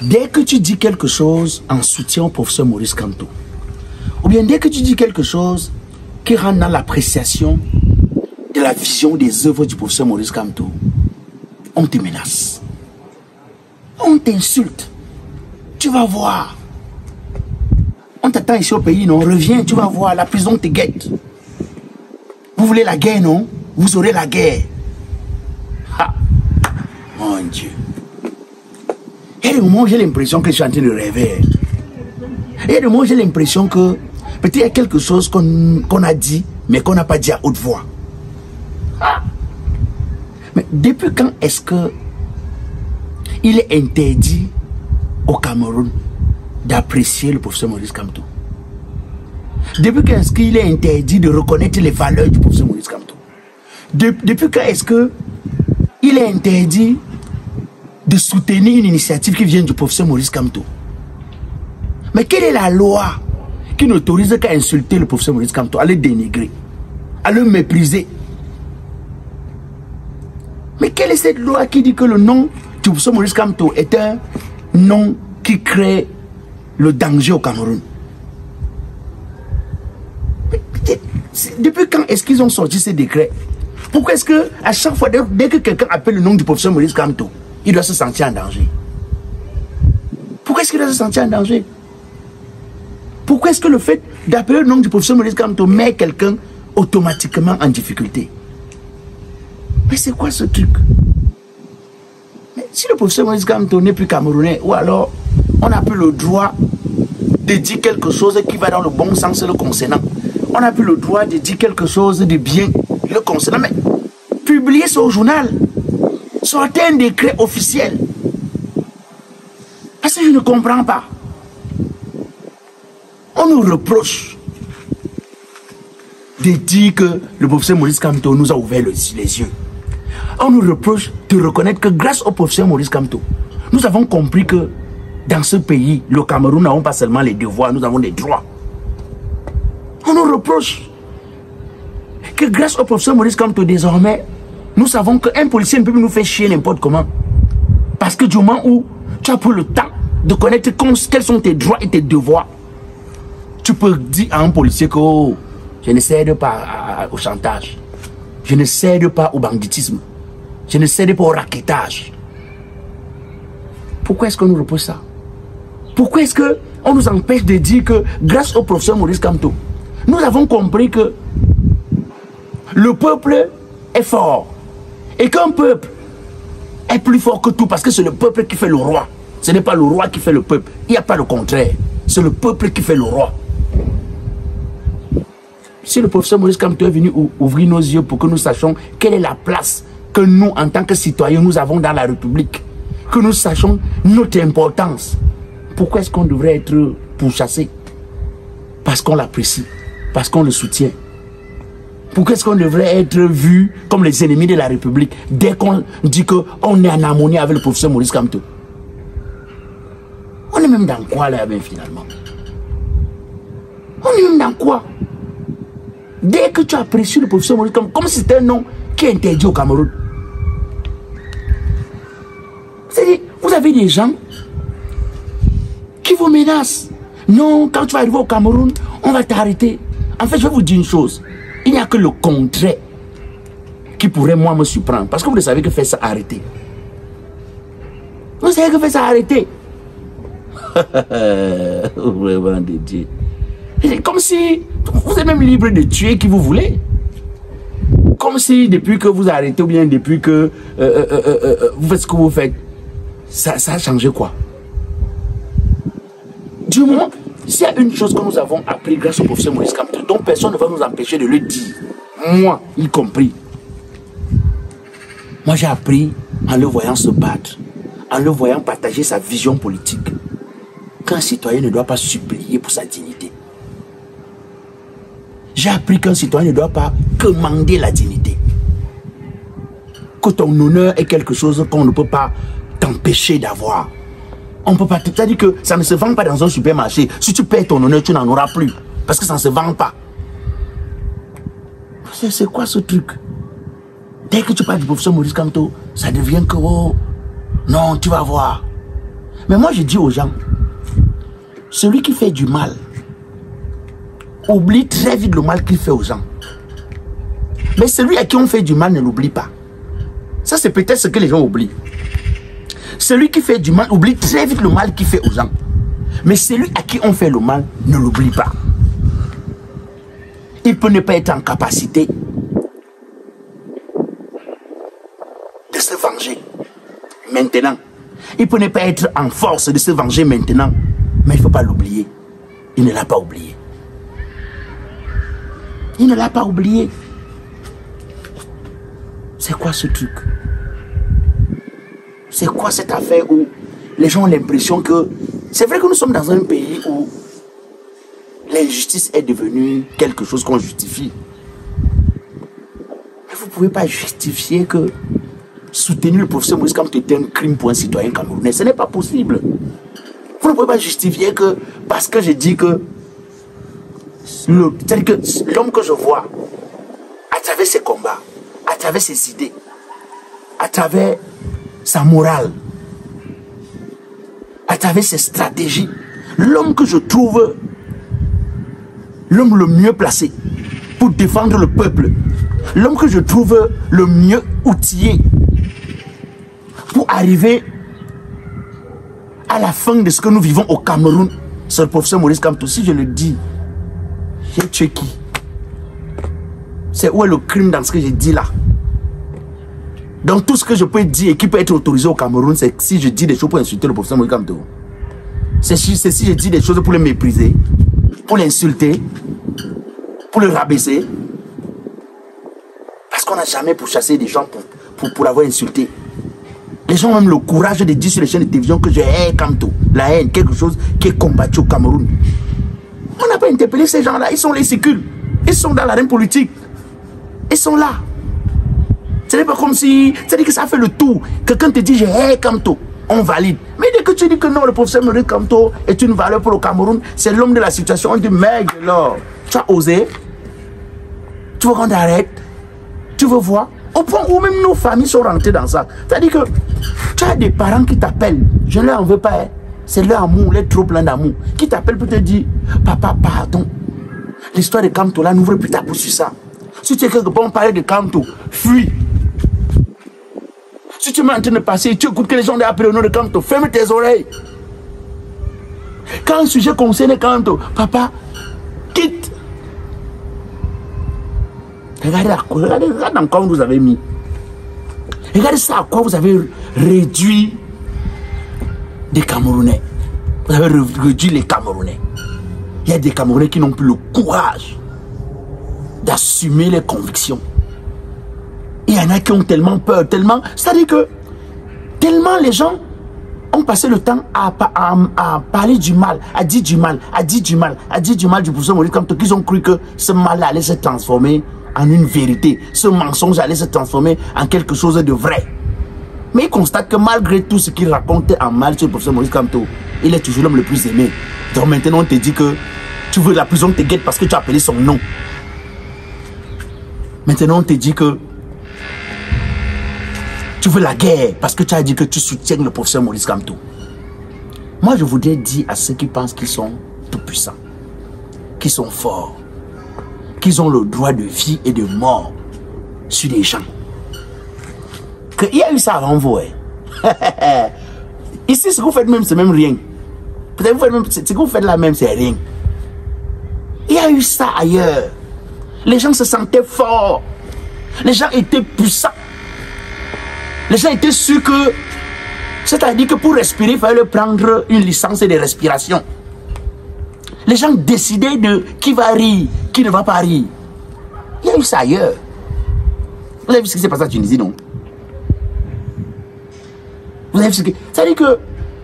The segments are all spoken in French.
Dès que tu dis quelque chose en soutien au professeur Maurice Kamto, ou bien dès que tu dis quelque chose qui rentre dans l'appréciation de la vision des œuvres du professeur Maurice Kamto, on te menace. On t'insulte. Tu vas voir. On t'attend ici au pays, non? Reviens, tu vas voir. La prison te guette. Vous voulez la guerre, non? Vous aurez la guerre. Ah, mon Dieu. Il y a des moments où j'ai l'impression que je suis en train de rêver. Il y a des moments où j'ai l'impression que peut-être il y a quelque chose qu'on a dit, mais qu'on n'a pas dit à haute voix. Ah. Mais depuis quand est-ce que il est interdit au Cameroun d'apprécier le professeur Maurice Kamto? Depuis quand est-ce qu'il est interdit de reconnaître les valeurs du professeur Maurice Kamto? Depuis quand est-ce qu'il est interdit de soutenir une initiative qui vient du professeur Maurice Kamto? Mais quelle est la loi qui n'autorise qu'à insulter le professeur Maurice Kamto, à le dénigrer, à le mépriser? Mais quelle est cette loi qui dit que le nom du professeur Maurice Kamto est un nom qui crée le danger au Cameroun? Depuis quand est-ce qu'ils ont sorti ces décrets? Pourquoi est-ce que à chaque fois, dès que quelqu'un appelle le nom du professeur Maurice Kamto, il doit se sentir en danger? Pourquoi est-ce qu'il doit se sentir en danger? Pourquoi est-ce que le fait d'appeler le nom du professeur Maurice Kamto met quelqu'un automatiquement en difficulté? Mais c'est quoi ce truc? Mais si le professeur Maurice Kamto n'est plus camerounais, ou alors on n'a plus le droit de dire quelque chose qui va dans le bon sens le concernant, on n'a plus le droit de dire quelque chose de bien le concernant, mais publiez ça au journal, sortez un décret officiel. Parce que je ne comprends pas. On nous reproche de dire que le professeur Maurice Kamto nous a ouvert les yeux. On nous reproche de reconnaître que grâce au professeur Maurice Kamto, nous avons compris que dans ce pays, le Cameroun, nous n'avons pas seulement les devoirs, nous avons des droits. On nous reproche que grâce au professeur Maurice Kamto, désormais, nous savons qu'un policier ne peut plus nous faire chier n'importe comment. Parce que du moment où tu as pris le temps de connaître quels sont tes droits et tes devoirs, tu peux dire à un policier que oh, je ne cède pas au chantage, je ne cède pas au banditisme, je ne cède pas au raquettage. Pourquoi est-ce qu'on nous repose ça? Pourquoi est-ce qu'on nous empêche de dire que grâce au professeur Maurice Kamto, nous avons compris que le peuple est fort et qu'un peuple est plus fort que tout parce que c'est le peuple qui fait le roi. Ce n'est pas le roi qui fait le peuple. Il n'y a pas le contraire. C'est le peuple qui fait le roi. Si le professeur Maurice Kamto est venu ouvrir nos yeux pour que nous sachions quelle est la place que nous, en tant que citoyens, nous avons dans la République, que nous sachions notre importance, pourquoi est-ce qu'on devrait être pourchassé? Parce qu'on l'apprécie, parce qu'on le soutient. Pourquoi est-ce qu'on devrait être vu comme les ennemis de la République dès qu'on dit qu'on est en harmonie avec le professeur Maurice Kamto? On est même dans quoi là, ben, finalement? On est même dans quoi? Dès que tu apprécies le professeur Maurice Kamto, comme si c'était un nom qui est interdit au Cameroun. C'est-à-dire, vous avez des gens qui vous menacent. Non, quand tu vas arriver au Cameroun, on va t'arrêter. En fait, je vais vous dire une chose. Il n'y a que le contraire qui pourrait, moi, me surprendre. Parce que vous le savez que faire ça arrêter. Vous savez que faire ça arrêter. Vraiment de Dieu. C'est comme si vous êtes même libre de tuer qui vous voulez. Comme si depuis que vous arrêtez ou bien depuis que vous faites ce que vous faites, ça a changé quoi? Du moment, s'il y a une chose que nous avons appris grâce au professeur Maurice Kamto, dont personne ne va nous empêcher de le dire, moi y compris. Moi j'ai appris en le voyant se battre, en le voyant partager sa vision politique, qu'un citoyen ne doit pas supplier pour sa dignité. J'ai appris qu'un citoyen ne doit pas commander la dignité. Que ton honneur est quelque chose qu'on ne peut pas t'empêcher d'avoir. On peut pas, c'est-à-dire que ça ne se vend pas dans un supermarché. Si tu perds ton honneur, tu n'en auras plus. Parce que ça ne se vend pas. C'est quoi ce truc? Dès que tu parles du professeur Maurice Kamto, ça devient que oh, non, tu vas voir. Mais moi, je dis aux gens, celui qui fait du mal, oublie très vite le mal qu'il fait aux gens. Mais celui à qui on fait du mal ne l'oublie pas. Ça, c'est peut-être ce que les gens oublient. Celui qui fait du mal oublie très vite le mal qu'il fait aux gens. Mais celui à qui on fait le mal ne l'oublie pas. Il peut ne pas être en capacité de se venger maintenant. Il peut ne pas être en force de se venger maintenant. Mais il ne faut pas l'oublier. Il ne l'a pas oublié. Il ne l'a pas oublié. C'est quoi ce truc? C'est quoi cette affaire où les gens ont l'impression que... C'est vrai que nous sommes dans un pays où l'injustice est devenue quelque chose qu'on justifie. Mais vous ne pouvez pas justifier que soutenir le professeur Maurice Kamto était un crime pour un citoyen camerounais. Ce n'est pas possible. Vous ne pouvez pas justifier que parce que je dis que l'homme que je vois à travers ses combats, à travers ses idées, à travers sa morale, à travers ses stratégies, l'homme que je trouve l'homme le mieux placé pour défendre le peuple, l'homme que je trouve le mieux outillé pour arriver à la fin de ce que nous vivons au Cameroun, c'est le professeur Maurice Kamto. Si je le dis, j'ai tué qui? C'est où est le crime dans ce que j'ai dit là? Donc tout ce que je peux dire et qui peut être autorisé au Cameroun, c'est si je dis des choses pour insulter le professeur Maurice Kamto. C'est si je dis des choses pour le mépriser, pour l'insulter, pour le rabaisser. Parce qu'on n'a jamais pourchassé des gens pour l'avoir insulté. Les gens ont même le courage de dire sur les chaînes de télévision que je hais Kamto. La haine, quelque chose qui est combattu au Cameroun. On n'a pas interpellé ces gens-là. Ils sont les sécules. Ils sont dans l'arène politique. Ils sont là. Ce n'est pas comme si... C'est-à-dire que ça fait le tour. Quelqu'un te dit je hais Kamto. On valide. Mais dès que tu dis que non, le professeur Maurice Kamto est une valeur pour le Cameroun, c'est l'homme de la situation. On dit mec, alors, tu as osé. Tu veux qu'on t'arrête. Tu veux voir. Au point où même nos familles sont rentrées dans ça. C'est-à-dire que tu as des parents qui t'appellent. Je ne leur en veux pas. Hein. C'est leur amour, les trop plein d'amour. Qui t'appellent pour te dire, papa, pardon. L'histoire de Kamto là, n'ouvre plus ta bouche sur ça. Si tu es quelque part, on parlait de Kamto, fuis. Si tu es en train de passer, tu écoutes que les gens ont appelé au nom de Kamto, ferme tes oreilles. Quand un sujet concerne Kamto, papa, quitte. Regardez dans quoi vous avez mis. Regardez ça à quoi vous avez réduit des Camerounais. Vous avez réduit les Camerounais. Il y a des Camerounais qui n'ont plus le courage d'assumer les convictions. Il y en a qui ont tellement peur, tellement... C'est-à-dire que tellement les gens ont passé le temps à parler du mal, à dire du mal, à dire du mal, à dire du mal du professeur Maurice Kamto, qu'ils ont cru que ce mal-là allait se transformer en une vérité. Ce mensonge allait se transformer en quelque chose de vrai. Mais ils constatent que malgré tout ce qu'il racontait en mal sur le professeur Maurice Kamto, il est toujours l'homme le plus aimé. Donc maintenant on te dit que tu veux la prison te guette parce que tu as appelé son nom. Maintenant on te dit que tu veux la guerre parce que tu as dit que tu soutiens le professeur Maurice Kamto. Moi je voudrais dire à ceux qui pensent qu'ils sont tout puissants, qu'ils sont forts, qu'ils ont le droit de vie et de mort sur les gens. Qu'il y a eu ça avant vous. Hein. Ici, ce que vous faites même, c'est même rien. Peut-être ce que vous faites là même, c'est rien. Il y a eu ça ailleurs. Les gens se sentaient forts. Les gens étaient puissants. Les gens étaient sûrs que... C'est-à-dire que pour respirer, il fallait prendre une licence de respiration. Les gens décidaient de qui va rire, qui ne va pas rire. Il y a eu ça ailleurs. Vous avez vu ce qui s'est passé en Tunisie, non? Vous avez vu ce qui... C'est-à-dire que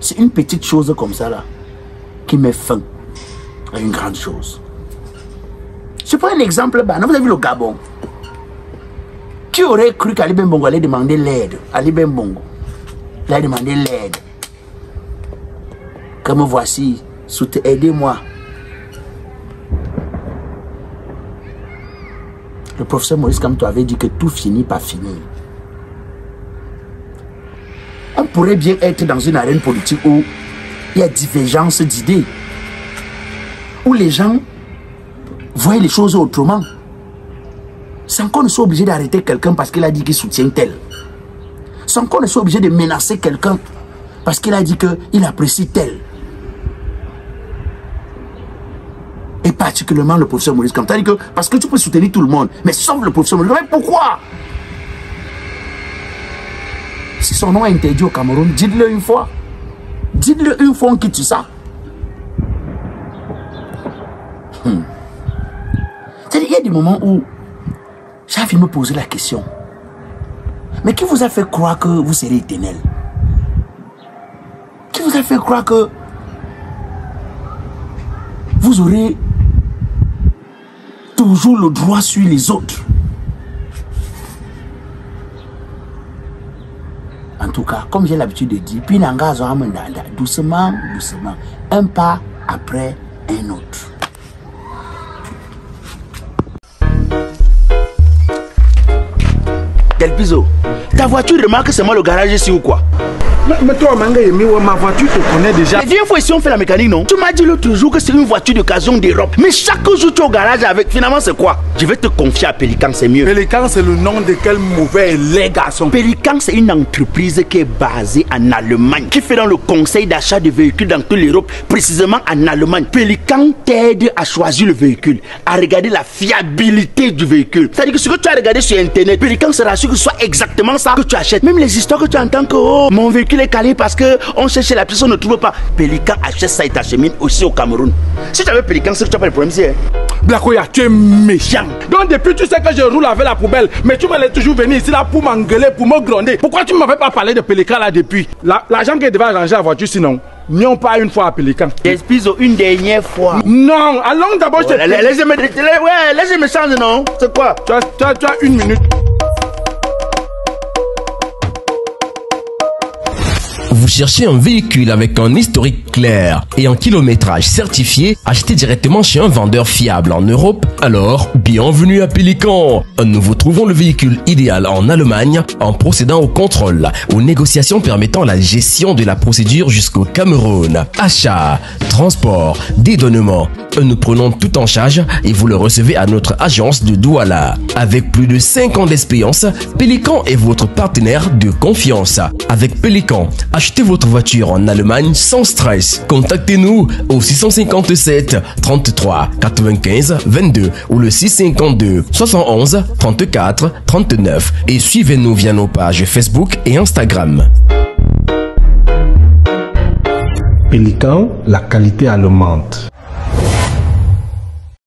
c'est une petite chose comme ça, là, qui met fin à une grande chose. Je prends un exemple, bah, vous avez vu le Gabon. Qui aurait cru qu'Ali Ben Bongo allait demander l'aide? Ali Ben Bongo, il a demandé l'aide. Comme voici, aidez-moi. Le professeur Maurice Kamto avait dit que tout finit par finir. On pourrait bien être dans une arène politique où il y a divergence d'idées. Où les gens voient les choses autrement. Sans qu'on ne soit obligé d'arrêter quelqu'un parce qu'il a dit qu'il soutient tel. Sans qu'on ne soit obligé de menacer quelqu'un parce qu'il a dit qu'il apprécie tel. Et particulièrement le professeur Maurice Kamto. C'est-à-dire que parce que tu peux soutenir tout le monde, mais sauf le professeur Maurice. Mais pourquoi? Si son nom est interdit au Cameroun, dites-le une fois. Dites-le une fois, on quitte ça. C'est-à-dire, il y a des moments où j'ai envie de me poser la question. Mais qui vous a fait croire que vous serez éternel? Qui vous a fait croire que vous aurez toujours le droit sur les autres? En tout cas, comme j'ai l'habitude de dire, puis doucement, doucement, un pas après un autre. Del Piso, ta voiture remarque que c'est moi le garage ici ou quoi? Mais toi, ma voiture te connaît déjà. Mais viens fois ici on fait la mécanique, non? Tu m'as dit l'autre jour que c'est une voiture d'occasion d'Europe. Mais chaque jour tu es au garage avec, finalement c'est quoi? Je vais te confier à Pélican, c'est mieux. Pélican, c'est le nom de quel mauvais lait, garçon? Pélican, c'est une entreprise qui est basée en Allemagne, qui fait dans le conseil d'achat de véhicules dans toute l'Europe, précisément en Allemagne. Pélican t'aide à choisir le véhicule, à regarder la fiabilité du véhicule. C'est-à-dire que ce que tu as regardé sur Internet, Pélican sera sûr que ce soit exactement ça que tu achètes. Même les histoires que tu entends que oh, mon véhicule est calé parce que on cherche la pièce, on ne trouve pas. Pélican achète ça et t'achemine aussi au Cameroun. Si tu avais Pélican, c'est que tu n'as pas de problème ici. Blakoya, tu es méchant. Donc depuis tu sais que je roule avec la poubelle, mais tu m'allais toujours venir ici là pour m'engueuler, pour me gronder. Pourquoi tu ne m'avais pas parlé de Pélican là depuis? L'argent qui devait arranger la voiture sinon, n'ont pas une fois à Pélican. Despiso une dernière fois. Non, allons d'abord chez Pélican. Laissez-moi changer, non? C'est quoi? Tu as une minute. Vous cherchez un véhicule avec un historique clair et un kilométrage certifié, achetez directement chez un vendeur fiable en Europe? Alors, bienvenue à Pélican. Nous vous trouvons le véhicule idéal en Allemagne en procédant au contrôle, aux négociations permettant la gestion de la procédure jusqu'au Cameroun. Achat, transport, dédouanement. Nous prenons tout en charge et vous le recevez à notre agence de Douala. Avec plus de 5 ans d'expérience, Pélican est votre partenaire de confiance. Avec Pélican, achetez votre voiture en Allemagne sans stress. Contactez-nous au 657 33 95 22 ou le 652 71 34 39 et suivez-nous via nos pages Facebook et Instagram. Pélican, la qualité allemande.